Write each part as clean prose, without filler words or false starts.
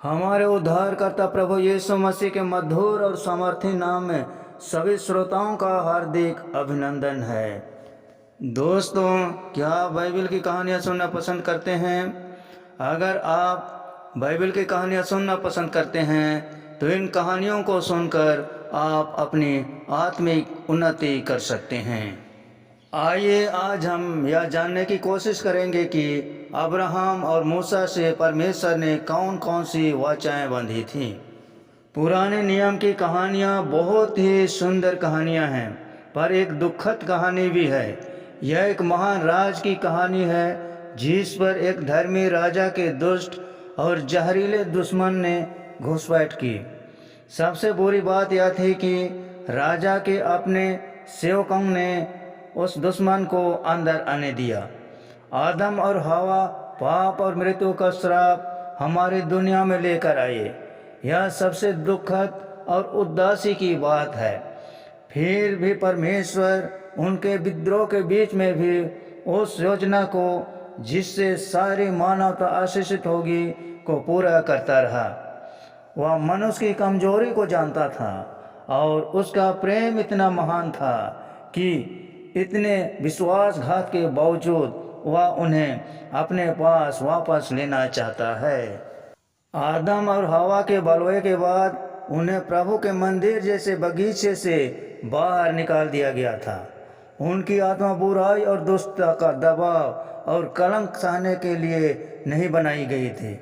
हमारे उद्धारकर्ता प्रभु यीशु मसीह के मधुर और सामर्थी नाम में सभी श्रोताओं का हार्दिक अभिनंदन है। दोस्तों, क्या आप बाइबल की कहानियाँ सुनना पसंद करते हैं? अगर आप बाइबल की कहानियाँ सुनना पसंद करते हैं तो इन कहानियों को सुनकर आप अपनी आत्मिक उन्नति कर सकते हैं। आइए आज हम यह जानने की कोशिश करेंगे कि अब्राहम और मूसा से परमेश्वर ने कौन कौन सी वाचाएं बांधी थीं। पुराने नियम की कहानियाँ बहुत ही सुंदर कहानियाँ हैं, पर एक दुखद कहानी भी है। यह एक महान राज की कहानी है जिस पर एक धर्मी राजा के दुष्ट और जहरीले दुश्मन ने घुसपैठ की। सबसे बुरी बात यह थी कि राजा के अपने सेवकों ने उस दुश्मन को अंदर आने दिया। आदम और हवा पाप और मृत्यु का श्राप हमारी दुनिया में लेकर आए। यह सबसे दुखद और उदासी की बात है। फिर भी परमेश्वर उनके विद्रोह के बीच में भी उस योजना को जिससे सारी मानवता आशीषित होगी को पूरा करता रहा। वह मनुष्य की कमजोरी को जानता था और उसका प्रेम इतना महान था कि इतने विश्वासघात के बावजूद वह उन्हें अपने पास वापस लेना चाहता है। आदम और हवा के बलवे के बाद उन्हें प्रभु के मंदिर जैसे बगीचे से बाहर निकाल दिया गया था। उनकी आत्मा बुराई और दुष्टता का दबाव और कलंक सहने के लिए नहीं बनाई गई थी।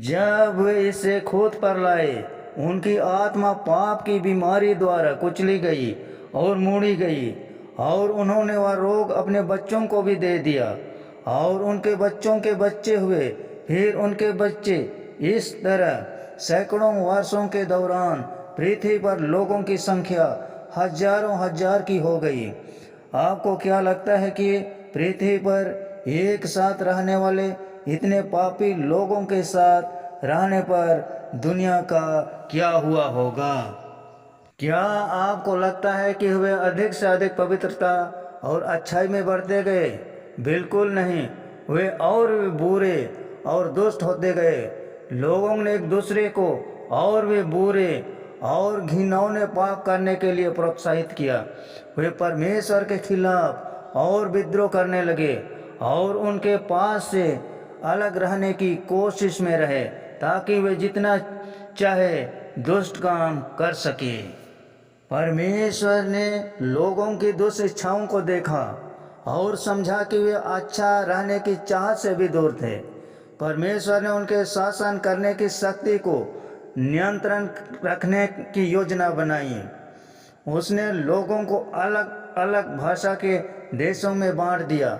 जब वे इसे खुद पर लाए, उनकी आत्मा पाप की बीमारी द्वारा कुचली गई और मोड़ी गई, और उन्होंने वह रोग अपने बच्चों को भी दे दिया और उनके बच्चों के बच्चे हुए, फिर उनके बच्चे। इस तरह सैकड़ों वर्षों के दौरान पृथ्वी पर लोगों की संख्या हजारों हजार की हो गई। आपको क्या लगता है कि पृथ्वी पर एक साथ रहने वाले इतने पापी लोगों के साथ रहने पर दुनिया का क्या हुआ होगा? क्या आपको लगता है कि वे अधिक से अधिक पवित्रता और अच्छाई में बढ़ते गए? बिल्कुल नहीं, वे और भी बुरे और दुष्ट होते गए। लोगों ने एक दूसरे को और भी बुरे और घिनौने पाप करने के लिए प्रोत्साहित किया। वे परमेश्वर के खिलाफ और विद्रोह करने लगे और उनके पास से अलग रहने की कोशिश में रहे ताकि वे जितना चाहे दुष्ट काम कर सके। परमेश्वर ने लोगों की दुष्ट इच्छाओं को देखा और समझा कि वे अच्छा रहने की चाहत से भी दूर थे। परमेश्वर ने उनके शासन करने की शक्ति को नियंत्रण रखने की योजना बनाई। उसने लोगों को अलग अलग भाषा के देशों में बांट दिया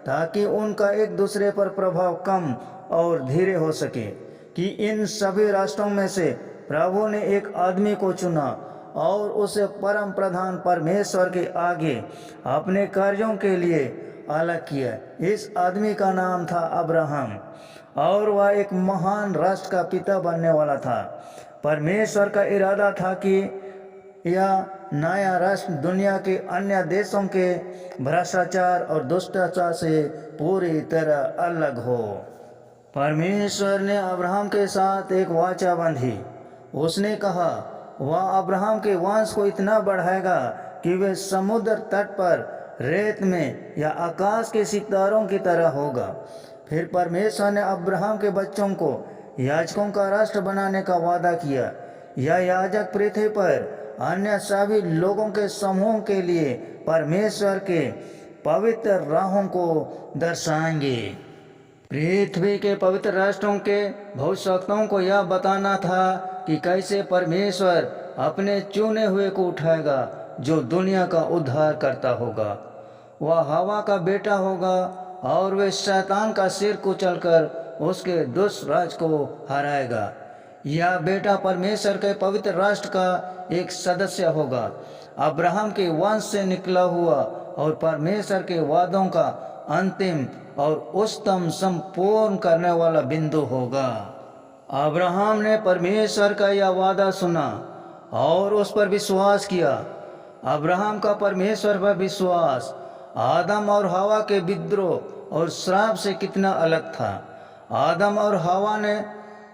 ताकि उनका एक दूसरे पर प्रभाव कम और धीरे हो सके। कि इन सभी राष्ट्रों में से प्रभु ने एक आदमी को चुना और उसे परम प्रधान परमेश्वर के आगे अपने कार्यों के लिए अलग किया। इस आदमी का नाम था अब्राहम और वह एक महान राष्ट्र का पिता बनने वाला था। परमेश्वर का इरादा था कि यह नया राष्ट्र दुनिया के अन्य देशों के भ्रष्टाचार और दुष्टाचार से पूरी तरह अलग हो। परमेश्वर ने अब्राहम के साथ एक वाचा बांधी। उसने कहा वह अब्राहम के वंश को इतना बढ़ाएगा कि वे समुद्र तट पर रेत में या आकाश के सितारों की तरह होगा। फिर परमेश्वर ने अब्राहम के बच्चों को याजकों का राष्ट्र बनाने का वादा किया। यह याजक पृथ्वी पर अन्य सभी लोगों के समूह के लिए परमेश्वर के पवित्र राहों को दर्शाएंगे। पृथ्वी के पवित्र राष्ट्रों के भविष्यवक्ताओं को यह बताना था कि कैसे परमेश्वर अपने चुने हुए को उठाएगा जो दुनिया का उद्धार करता होगा। वह हवा का बेटा होगा और वे शैतान का सिर कुचलकर उसके दुष्ट राज को हराएगा। यह बेटा परमेश्वर के पवित्र राष्ट्र का एक सदस्य होगा, अब्राहम के वंश से निकला हुआ और परमेश्वर के वादों का अंतिम और उच्चतम संपूर्ण करने वाला बिंदु होगा। अब्राहम ने परमेश्वर का यह वादा सुना और उस पर विश्वास किया। अब्राहम का परमेश्वर पर विश्वास आदम और हवा के विद्रोह और श्राप से कितना अलग था। आदम और हवा ने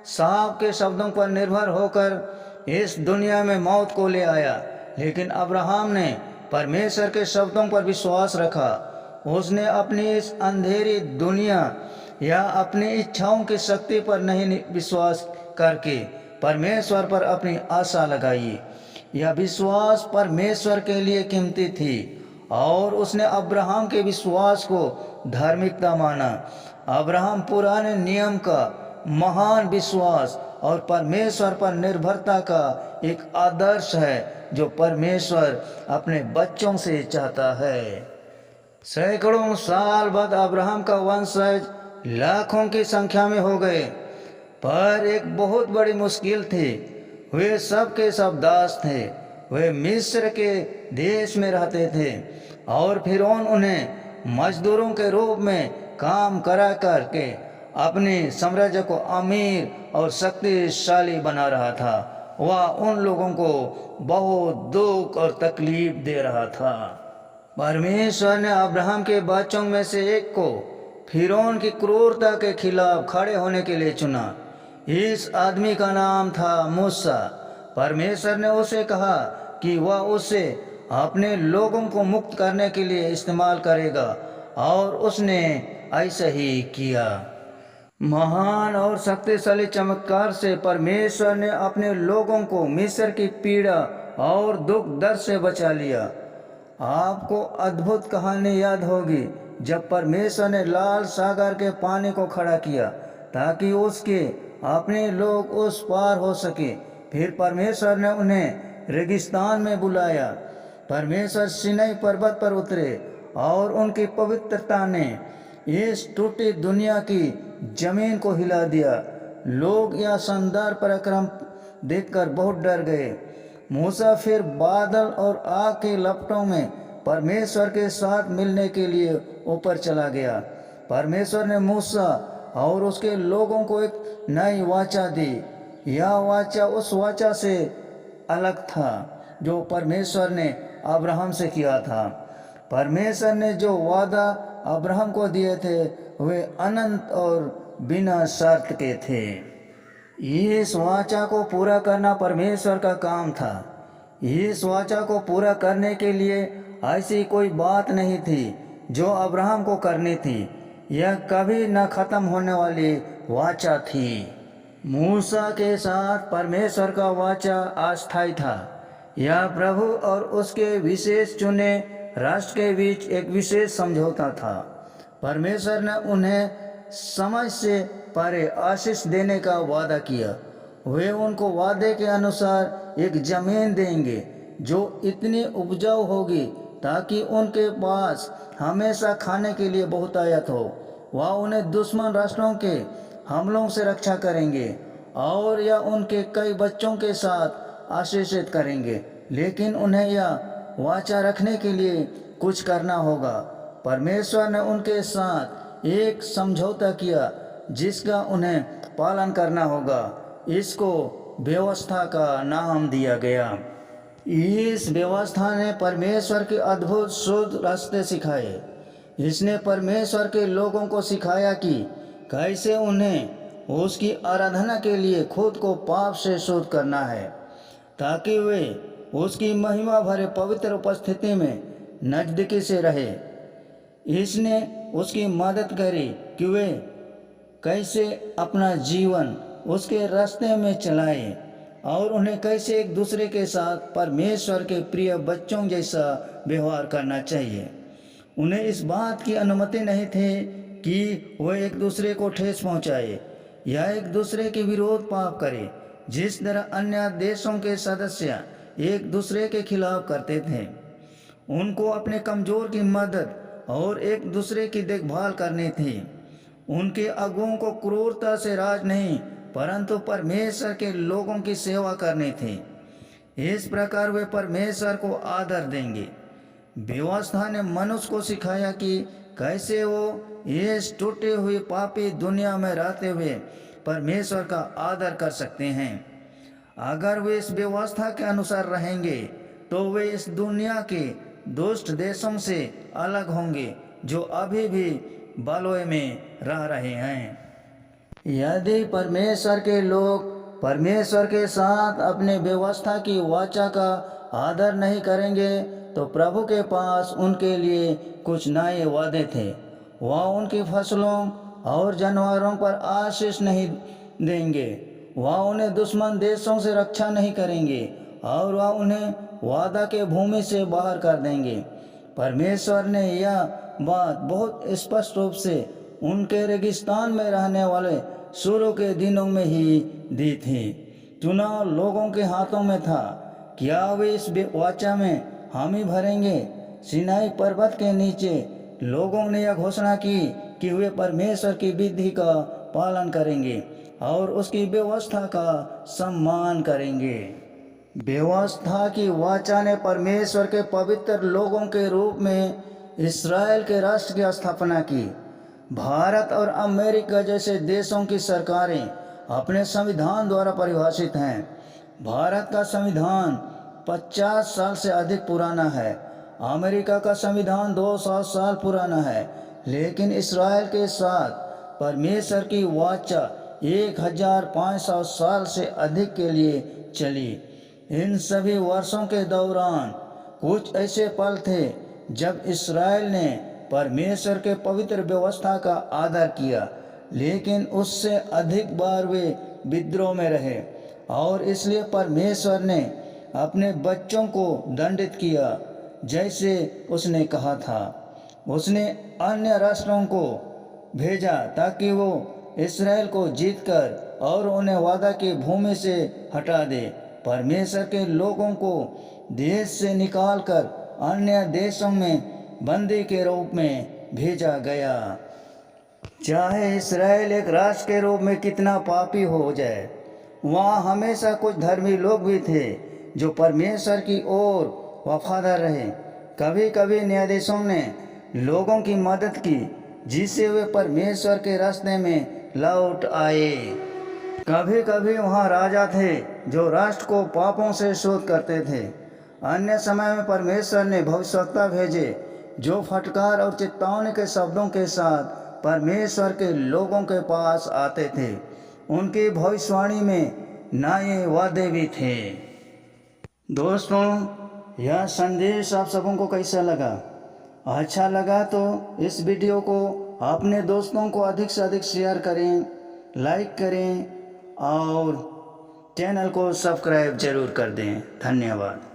सांप के शब्दों पर निर्भर होकर इस दुनिया में मौत को ले आया, लेकिन अब्राहम ने परमेश्वर के शब्दों पर विश्वास रखा। उसने अपनी इस अंधेरी दुनिया या अपनी इच्छाओं की शक्ति पर नहीं विश्वास करके परमेश्वर पर अपनी आशा लगाई। यह विश्वास परमेश्वर के लिए कीमती थी और उसने अब्राहम के विश्वास को धार्मिकता माना। अब्राहम पुराने नियम का महान विश्वास और परमेश्वर पर निर्भरता का एक आदर्श है जो परमेश्वर अपने बच्चों से चाहता है। सैकड़ों साल बाद अब्राहम का वंशज लाखों की संख्या में हो गए, पर एक बहुत बड़ी मुश्किल थी। वे सब के सब दास थे। वे मिस्र के देश में रहते थे और फिरौन उन्हें मजदूरों के रूप में काम करा करके अपने साम्राज्य को अमीर और शक्तिशाली बना रहा था। वह उन लोगों को बहुत दुख और तकलीफ दे रहा था। परमेश्वर ने अब्राहम के बच्चों में से एक को फिरौन की क्रूरता के खिलाफ खड़े होने के लिए चुना। इस आदमी का नाम था मूसा। परमेश्वर ने उसे कहा कि वह उसे अपने लोगों को मुक्त करने के लिए इस्तेमाल करेगा और उसने ऐसा ही किया। महान और शक्तिशाली चमत्कार से परमेश्वर ने अपने लोगों को मिस्र की पीड़ा और दुख दर्द से बचा लिया। आपको अद्भुत कहानी याद होगी जब परमेश्वर ने लाल सागर के पानी को खड़ा किया ताकि उसके अपने लोग उस पार हो सके। फिर परमेश्वर ने उन्हें रेगिस्तान में बुलाया। परमेश्वर सीनै पर्वत पर उतरे और उनकी पवित्रता ने इस टूटी दुनिया की जमीन को हिला दिया। लोग यह शानदार पराक्रम देखकर बहुत डर गए। मूसा फिर बादल और आग के लपटों में परमेश्वर के साथ मिलने के लिए ऊपर चला गया। परमेश्वर ने मूसा और उसके लोगों को एक नई वाचा दी। यह वाचा उस वाचा से अलग था जो परमेश्वर ने अब्राहम से किया था। परमेश्वर ने जो वादा अब्राहम को दिए थे वे अनंत और बिना शर्त के थे। इस वाचा को पूरा करना परमेश्वर का काम था। इस वाचा को पूरा करने के लिए ऐसी कोई बात नहीं थी जो अब्राहम को करनी थी। यह कभी न खत्म होने वाली वाचा थी। मूसा के साथ परमेश्वर का वाचा अस्थायी था। यह प्रभु और उसके विशेष चुने राष्ट्र के बीच एक विशेष समझौता था। परमेश्वर ने उन्हें समझ से परे आशीष देने का वादा किया। वे उनको वादे के अनुसार एक जमीन देंगे जो इतनी उपजाऊ होगी ताकि उनके पास हमेशा खाने के लिए बहुतायत हो। वह उन्हें दुश्मन राष्ट्रों के हमलों से रक्षा करेंगे और यह उनके कई बच्चों के साथ आशीषित करेंगे। लेकिन उन्हें यह वाचा रखने के लिए कुछ करना होगा। परमेश्वर ने उनके साथ एक समझौता किया जिसका उन्हें पालन करना होगा। इसको व्यवस्था का नाम दिया गया। इस व्यवस्था ने परमेश्वर के अद्भुत शुद्ध रास्ते सिखाए। इसने परमेश्वर के लोगों को सिखाया कि कैसे उन्हें उसकी आराधना के लिए खुद को पाप से शुद्ध करना है ताकि वे उसकी महिमा भरे पवित्र उपस्थिति में नज़दीकी से रहे। इसने उसकी मदद करी कि वे कैसे अपना जीवन उसके रास्ते में चलाएं और उन्हें कैसे एक दूसरे के साथ परमेश्वर के प्रिय बच्चों जैसा व्यवहार करना चाहिए। उन्हें इस बात की अनुमति नहीं थी कि वे एक दूसरे को ठेस पहुंचाए या एक दूसरे के विरोध पाप करे, जिस तरह अन्य देशों के सदस्य एक दूसरे के खिलाफ करते थे। उनको अपने कमजोर की मदद और एक दूसरे की देखभाल करनी थी। उनके अगुओं को क्रूरता से राज नहीं परंतु परमेश्वर के लोगों की सेवा करनी थी। इस प्रकार वे परमेश्वर को आदर देंगे। व्यवस्था ने मनुष्य को सिखाया कि कैसे वो इस टूटी हुई पापी दुनिया में रहते हुए परमेश्वर का आदर कर सकते हैं। अगर वे इस व्यवस्था के अनुसार रहेंगे तो वे इस दुनिया के दुष्ट देशों से अलग होंगे जो अभी भी बलवे में रह रहे हैं। यदि परमेश्वर के लोग परमेश्वर के साथ अपने व्यवस्था की वाचा का आदर नहीं करेंगे तो प्रभु के पास उनके लिए कुछ नए वादे थे। वह उनकी फसलों और जानवरों पर आशीष नहीं देंगे। वह उन्हें दुश्मन देशों से रक्षा नहीं करेंगे और वह उन्हें वादा के भूमि से बाहर कर देंगे। परमेश्वर ने यह बात बहुत स्पष्ट रूप से उनके रेगिस्तान में रहने वाले शुरू के दिनों में ही दी थी। चुनाव लोगों के हाथों में था। क्या वे इस वाचा में हामी भरेंगे? सिनाई पर्वत के नीचे लोगों ने यह घोषणा की कि वे परमेश्वर की विधि का पालन करेंगे और उसकी व्यवस्था का सम्मान करेंगे। व्यवस्था की वाचा ने परमेश्वर के पवित्र लोगों के रूप में इस्राएल के राष्ट्र की स्थापना की। भारत और अमेरिका जैसे देशों की सरकारें अपने संविधान द्वारा परिभाषित हैं। भारत का संविधान 50 साल से अधिक पुराना है। अमेरिका का संविधान 200 साल पुराना है। लेकिन इस्राएल के साथ परमेश्वर की वाचा 1500 साल से अधिक के लिए चली। इन सभी वर्षों के दौरान कुछ ऐसे पल थे जब इस्राएल ने परमेश्वर के पवित्र व्यवस्था का आदर किया, लेकिन उससे अधिक बार वे विद्रोह में रहे और इसलिए परमेश्वर ने अपने बच्चों को दंडित किया जैसे उसने कहा था। उसने अन्य राष्ट्रों को भेजा ताकि वो इस्राएल को जीतकर और उन्हें वादा की भूमि से हटा दे। परमेश्वर के लोगों को देश से निकालकर अन्य देशों में बंदी के रूप में भेजा गया। चाहे इस्राएल एक राष्ट्र के रूप में कितना पापी हो जाए, वहाँ हमेशा कुछ धर्मी लोग भी थे जो परमेश्वर की ओर वफादार रहे। कभी कभी न्यायाधीशों ने लोगों की मदद की जिससे वे परमेश्वर के रास्ते में लौट आए। कभी कभी वहाँ राजा थे जो राष्ट्र को पापों से शुद्ध करते थे। अन्य समय में परमेश्वर ने भविष्यवक्ता भेजे जो फटकार और चेतावनी के शब्दों के साथ परमेश्वर के लोगों के पास आते थे। उनकी भविष्यवाणी में नए वादे भी थे। दोस्तों, यह संदेश आप सबों को कैसा लगा? अच्छा लगा तो इस वीडियो को अपने दोस्तों को अधिक से अधिक शेयर करें, लाइक करें और चैनल को सब्सक्राइब जरूर कर दें। धन्यवाद।